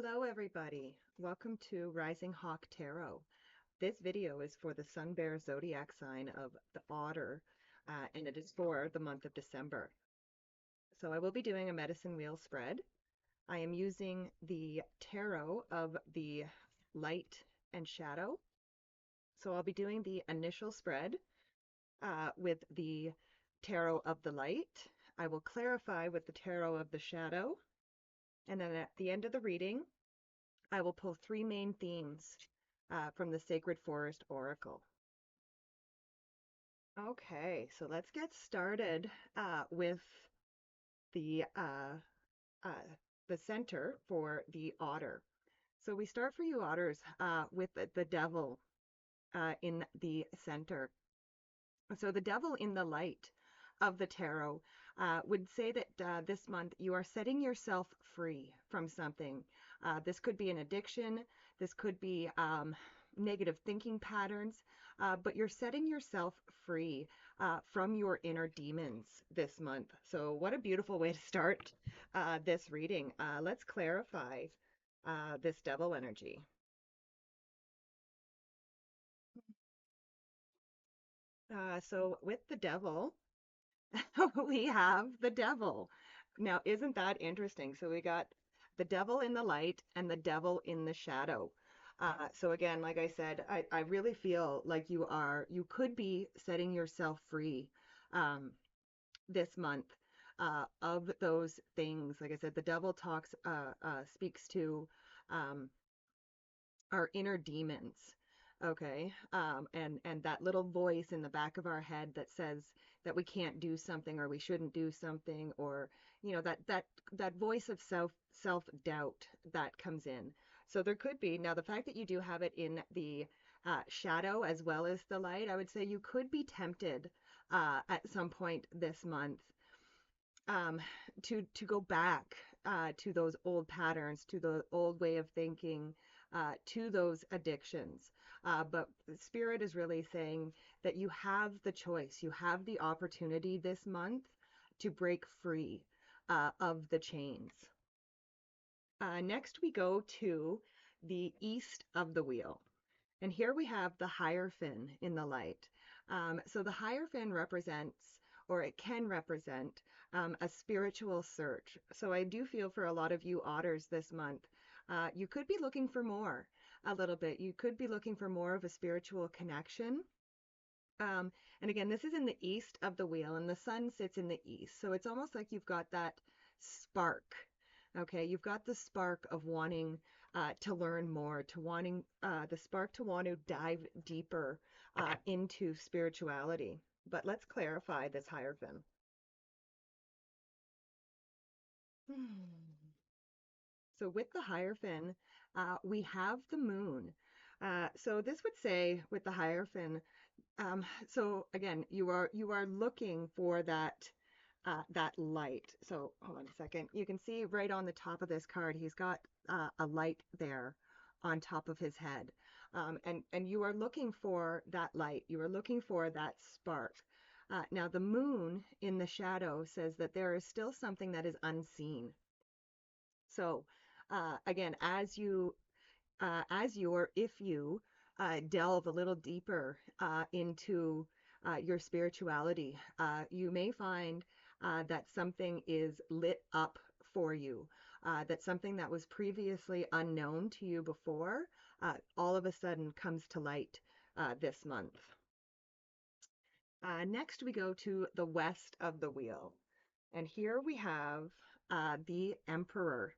Hello, everybody. Welcome to Rising Hawk Tarot. This video is for the Sun Bear Zodiac sign of the Otter, and it is for the month of December. So I will be doing a medicine wheel spread. I am using the tarot of the light and shadow. So I'll be doing the initial spread with the tarot of the light. I will clarify with the tarot of the shadow. And then at the end of the reading, I will pull three main themes from the Sacred Forest Oracle. Okay, so let's get started with the uh, uh, the center for the otter. So we start for you otters with the devil in the center. So the devil in the light of the tarot would say that this month you are setting yourself free from something. This could be an addiction. This could be negative thinking patterns, but you're setting yourself free from your inner demons this month. So what a beautiful way to start this reading. Let's clarify this devil energy. So with the devil, we have the devil. Now, isn't that interesting? So we got the devil in the light and the devil in the shadow. So again, like I said, I really feel like you could be setting yourself free this month of those things. Like I said, the devil speaks to um, our inner demons. Okay. And that little voice in the back of our head that says that we can't do something or we shouldn't do something, or, that voice of self-doubt that comes in. So there could be, now the fact that you do have it in the shadow as well as the light, I would say you could be tempted at some point this month um, to go back to those old patterns, to the old way of thinking, to those addictions. But Spirit is really saying that you have the choice, you have the opportunity this month to break free of the chains. Next, we go to the east of the wheel. And here we have the Hierophant in the light. So the Hierophant represents, or it can represent, a spiritual search. So I do feel for a lot of you otters this month, you could be looking for more a little bit. You could be looking for more of a spiritual connection. And again, this is in the east of the wheel, and the sun sits in the east. So it's almost like you've got that spark. Okay, you've got the spark of wanting to learn more, to wanting the spark to want to dive deeper into spirituality. But let's clarify this Hierophant. So with the Hierophant, we have the moon. So this would say with the Hierophant, so again, you are looking for that light. So hold on a second. You can see right on the top of this card, he's got a light there on top of his head. And you are looking for that light. You are looking for that spark. Now the moon in the shadow says that there is still something that is unseen. So again, or if you delve a little deeper into your spirituality, you may find that something is lit up for you, that something that was previously unknown to you before, all of a sudden comes to light this month. Next, we go to the west of the wheel. And here we have the Emperor.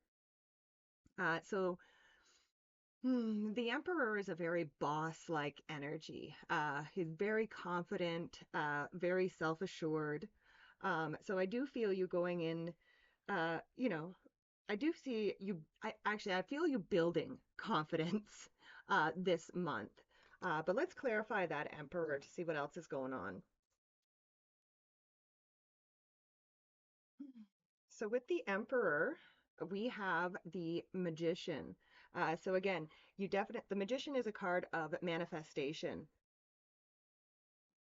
So the Emperor is a very boss-like energy. He's very confident, very self-assured. So I do feel you going in, you know, I do see you, I feel you building confidence this month. But let's clarify that Emperor to see what else is going on. So with the Emperor, we have the Magician. So again, the Magician is a card of manifestation.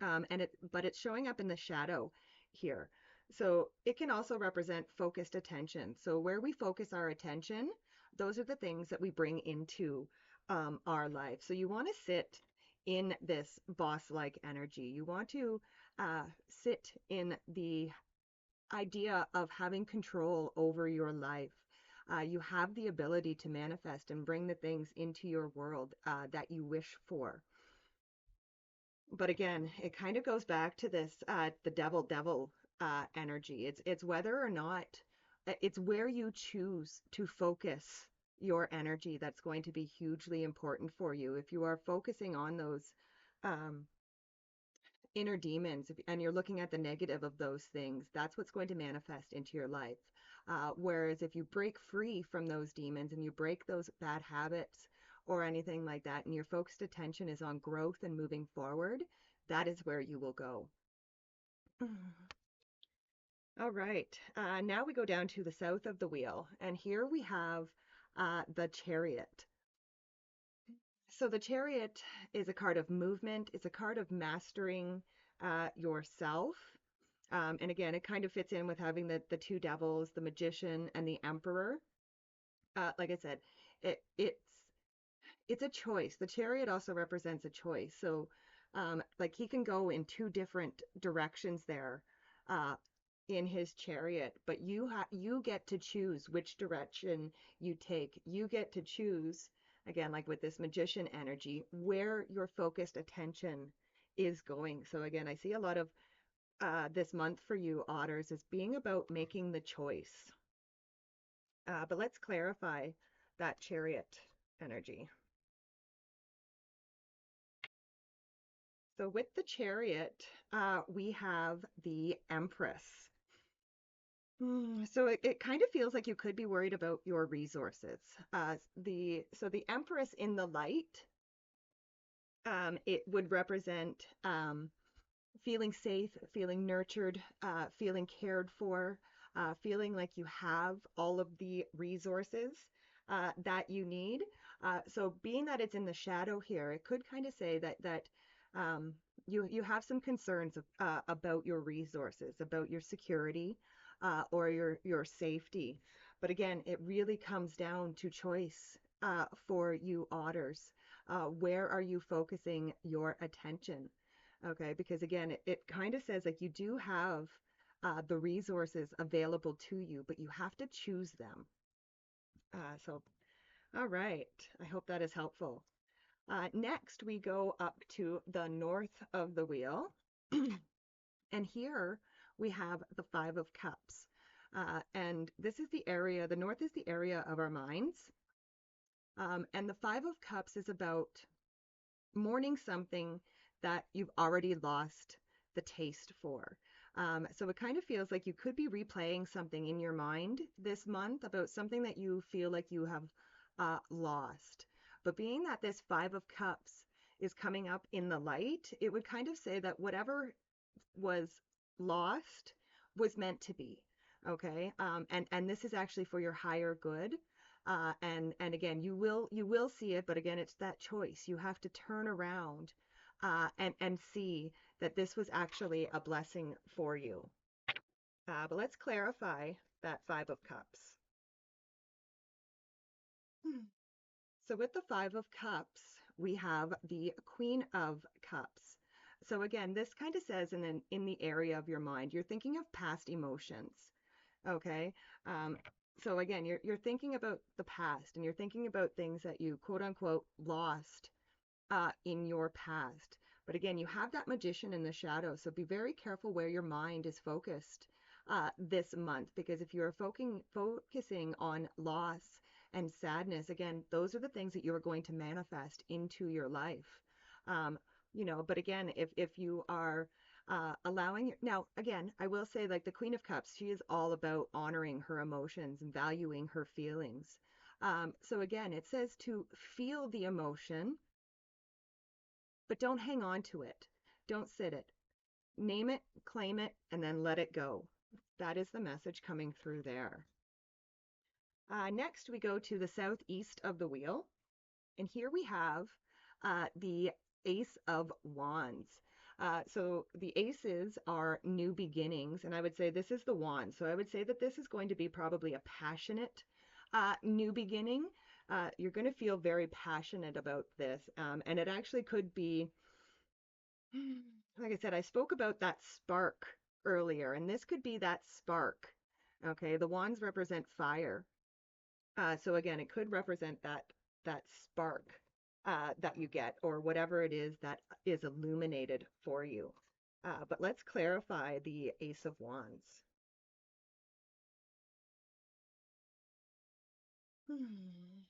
But it's showing up in the shadow here. So it can also represent focused attention. So where we focus our attention, those are the things that we bring into our life. So you want to sit in this boss-like energy. You want to sit in the idea of having control over your life. You have the ability to manifest and bring the things into your world that you wish for. But again, it kind of goes back to this the devil energy. It's whether or not it's where you choose to focus your energy that's going to be hugely important for you. If you are focusing on those um, inner demons and you're looking at the negative of those things, that's what's going to manifest into your life. Whereas if you break free from those demons and you break those bad habits or anything like that, and your focused attention is on growth and moving forward, that is where you will go. All right. Now we go down to the south of the wheel, and here we have the Chariot. So the Chariot is a card of movement. It's a card of mastering yourself. And again, it kind of fits in with having the two devils, the Magician and the Emperor. Like I said, it's a choice. The Chariot also represents a choice. So, like he can go in two different directions there, uh, in his chariot, but you get to choose which direction you take. You get to choose, again, like with this Magician energy, where your focused attention is going. So again, I see a lot of this month for you, Otters, is being about making the choice. But let's clarify that Chariot energy. So with the Chariot, we have the Empress. So it kind of feels like you could be worried about your resources. The Empress in the light, it would represent feeling safe, feeling nurtured, feeling cared for, feeling like you have all of the resources that you need. So being that it's in the shadow here, it could kind of say that you have some concerns about your resources, about your security, or your safety. But again, it really comes down to choice for you otters. Where are you focusing your attention? Okay, because again, it kind of says like you do have the resources available to you, but you have to choose them. All right. I hope that is helpful. Next, we go up to the north of the wheel. And here we have the Five of Cups. And this is the area, the north is the area of our minds. And the Five of Cups is about mourning something that you've already lost the taste for. So it kind of feels like you could be replaying something in your mind this month about something that you feel like you have lost. But being that this Five of Cups is coming up in the light, it would kind of say that whatever was lost was meant to be. Okay. And this is actually for your higher good. And again, you will see it, but again, it's that choice. You have to turn around and see that this was actually a blessing for you. But let's clarify that Five of Cups. So with the Five of Cups, we have the Queen of Cups. So again, this kind of says in the area of your mind, you're thinking of past emotions. Okay. So again, you're thinking about the past and you're thinking about things that you quote unquote lost in your past. But again, you have that magician in the shadow, so be very careful where your mind is focused this month, because if you're focusing on loss and sadness, again, those are the things that you are going to manifest into your life. Um, but again, if you are allowing now again, I will say like the Queen of Cups, she is all about honoring her emotions and valuing her feelings. So again, it says to feel the emotion, but don't hang on to it. Don't sit it. Name it, claim it, and then let it go. That is the message coming through there. Next, we go to the southeast of the wheel. And here we have the Ace of Wands. So the aces are new beginnings, and I would say this is the wand. So I would say that this is going to be probably a passionate new beginning. You're going to feel very passionate about this, and it actually could be, like I said, I spoke about that spark earlier, and this could be that spark. Okay, the wands represent fire. So again, it could represent that spark that you get, or whatever it is that is illuminated for you. But let's clarify the Ace of Wands. Hmm.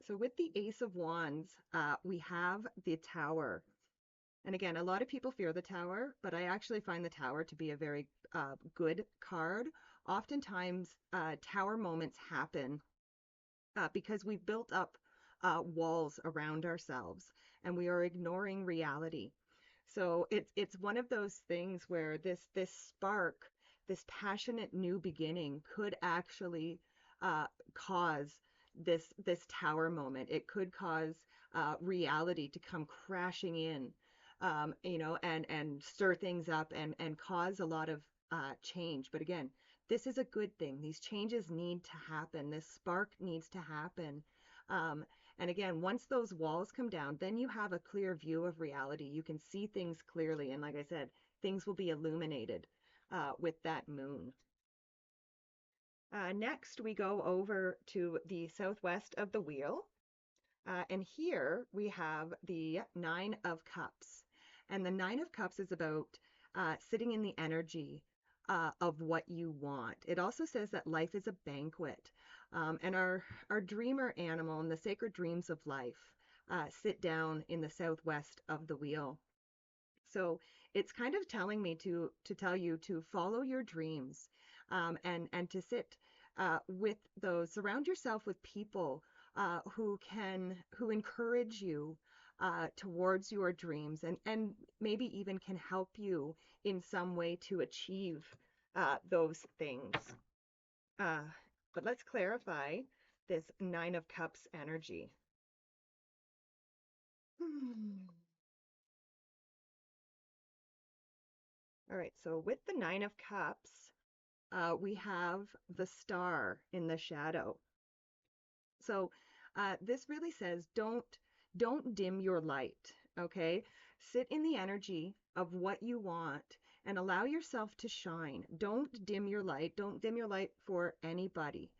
So with the Ace of Wands, we have the Tower. And again, a lot of people fear the Tower, but I actually find the Tower to be a very good card. Oftentimes, Tower moments happen because we've built up walls around ourselves and we are ignoring reality. So it's one of those things where this spark, this passionate new beginning could actually cause this tower moment. It could cause reality to come crashing in, and stir things up and cause a lot of change. But again, this is a good thing. These changes need to happen. This spark needs to happen. Um, and again, once those walls come down, then you have a clear view of reality. You can see things clearly. And like I said, things will be illuminated with that moon. Next, we go over to the southwest of the wheel. And here we have the Nine of Cups. And the Nine of Cups is about sitting in the energy of what you want. It also says that life is a banquet. And our dreamer animal and the sacred dreams of life sit down in the southwest of the wheel. So it's kind of telling me to tell you to follow your dreams, and to sit with those, surround yourself with people who encourage you towards your dreams, and maybe even can help you in some way to achieve those things. Uh, but let's clarify this Nine of Cups energy. Hmm. All right, so with the Nine of Cups, we have the star in the shadow. So this really says don't dim your light, okay? Sit in the energy of what you want and allow yourself to shine. Don't dim your light. Don't dim your light for anybody.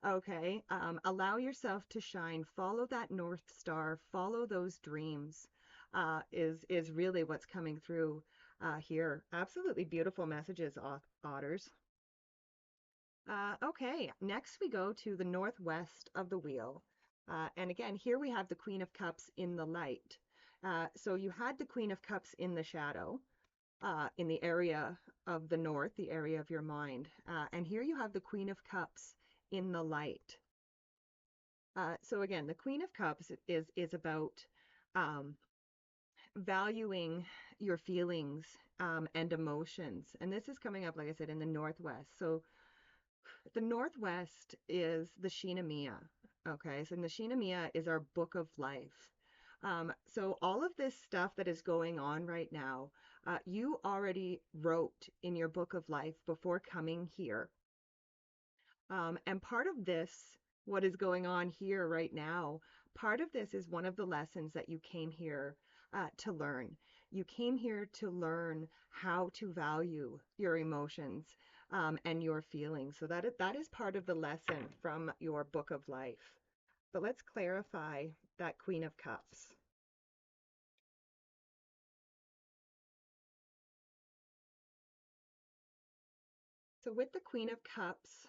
Okay? Allow yourself to shine. Follow that North Star. Follow those dreams. Is really what's coming through here. Absolutely beautiful messages, otters. Okay, next we go to the northwest of the wheel. And again, here we have the Queen of Cups in the light. So you had the Queen of Cups in the shadow, in the area of the north, the area of your mind. And here you have the Queen of Cups in the light. So again, the Queen of Cups is about valuing your feelings and emotions. And this is coming up, like I said, in the northwest. So the Northwest is the Shinamiya. Okay, so the Shinamiya is our book of life. So all of this stuff that is going on right now, you already wrote in your book of life before coming here. And part of this, what is going on here right now, part of this is one of the lessons that you came here to learn. You came here to learn how to value your emotions and your feelings. So that is part of the lesson from your book of life. But let's clarify that Queen of Cups. So with the Queen of Cups,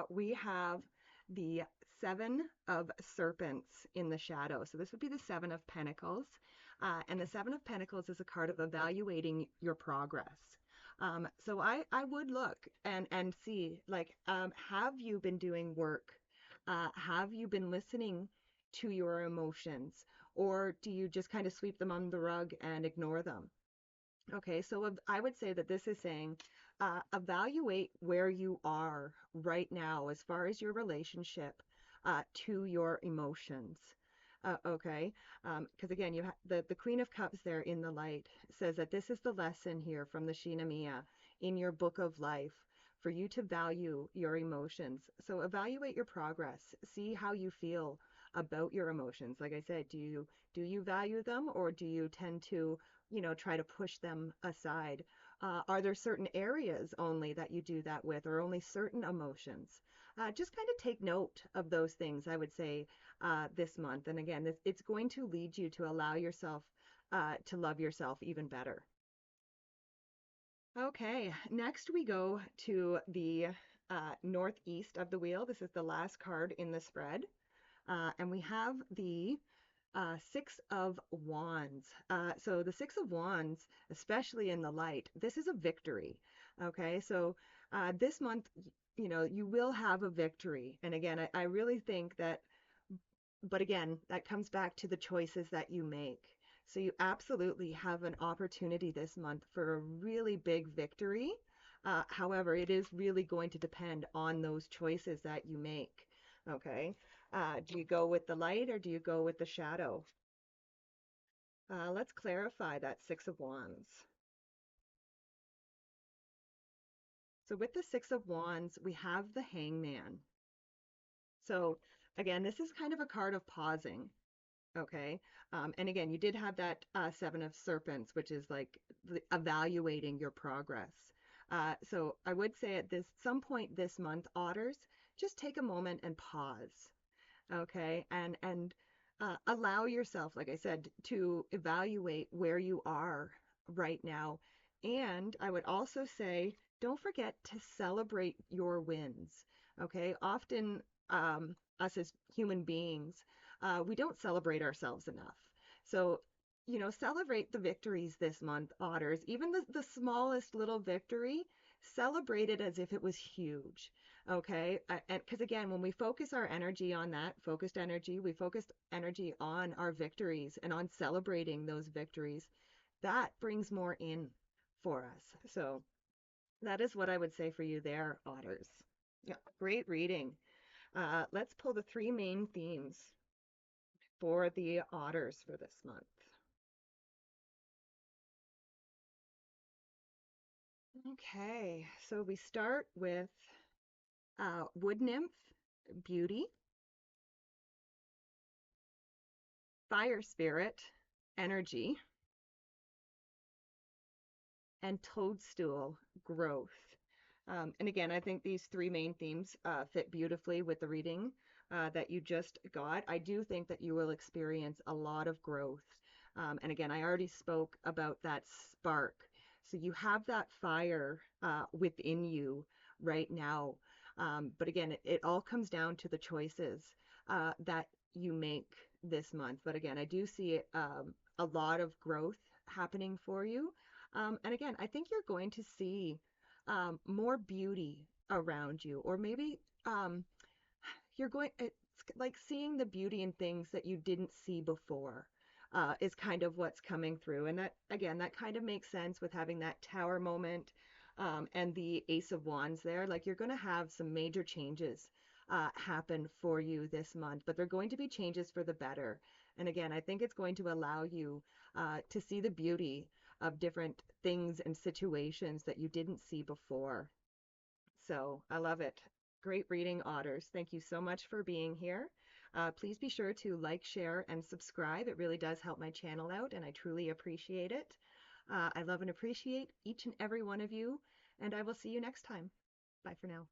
we have the Seven of Serpents in the shadow. So this would be the Seven of Pentacles. And the Seven of Pentacles is a card of evaluating your progress. So I would look and see, like, have you been doing work? Have you been listening to your emotions? Or do you just kind of sweep them under the rug and ignore them? Okay, so I would say that this is saying evaluate where you are right now as far as your relationship to your emotions. Okay, because again, you the Queen of Cups there in the light says that this is the lesson here from the Shinamiya in your book of life for you to value your emotions. So evaluate your progress. See how you feel about your emotions. Like I said, do you value them or do you tend to, try to push them aside? Are there certain areas only that you do that with, or only certain emotions? Just kind of take note of those things, I would say, this month. And again, it's going to lead you to allow yourself to love yourself even better. Okay, next we go to the northeast of the wheel. This is the last card in the spread. And we have the Six of Wands. So the Six of Wands, especially in the light, this is a victory. Okay, so this month, you will have a victory. And again, I really think that, but again, that comes back to the choices that you make. So you absolutely have an opportunity this month for a really big victory. However, it is really going to depend on those choices that you make. Okay. Do you go with the light or do you go with the shadow? Let's clarify that Six of Wands. So with the Six of Wands, we have the Hangman. So again, this is kind of a card of pausing. Okay. And again, you did have that Seven of Serpents, which is like evaluating your progress. So I would say at this some point this month, otters, just take a moment and pause. Okay. And allow yourself, like I said, to evaluate where you are right now. And I would also say, don't forget to celebrate your wins. Okay. Often, us as human beings, we don't celebrate ourselves enough. So, celebrate the victories this month, otters. Even the smallest little victory, celebrate it as if it was huge. Okay. And because again, when we focus our energy on that, focused energy, we focused energy on our victories and on celebrating those victories, that brings more in for us. So that is what I would say for you there, otters. Yeah, great reading. Let's pull the three main themes for the otters for this month. Okay, so we start with wood nymph, beauty, fire spirit, energy, and toadstool, growth. And again, I think these three main themes fit beautifully with the reading that you just got. I do think that you will experience a lot of growth. And again, I already spoke about that spark. So you have that fire within you right now. But again, it all comes down to the choices that you make this month. But again, I do see a lot of growth happening for you. And again, I think you're going to see more beauty around you, or maybe it's like seeing the beauty in things that you didn't see before. Is kind of what's coming through. And that, again, that kind of makes sense with having that tower moment and the Ace of Wands there. Like you're going to have some major changes happen for you this month, but they're going to be changes for the better. And again, I think it's going to allow you to see the beauty of different things and situations that you didn't see before. So I love it. Great reading, Otters. Thank you so much for being here. Please be sure to like, share, and subscribe. It really does help my channel out, and I truly appreciate it. I love and appreciate each and every one of you, and I will see you next time. Bye for now.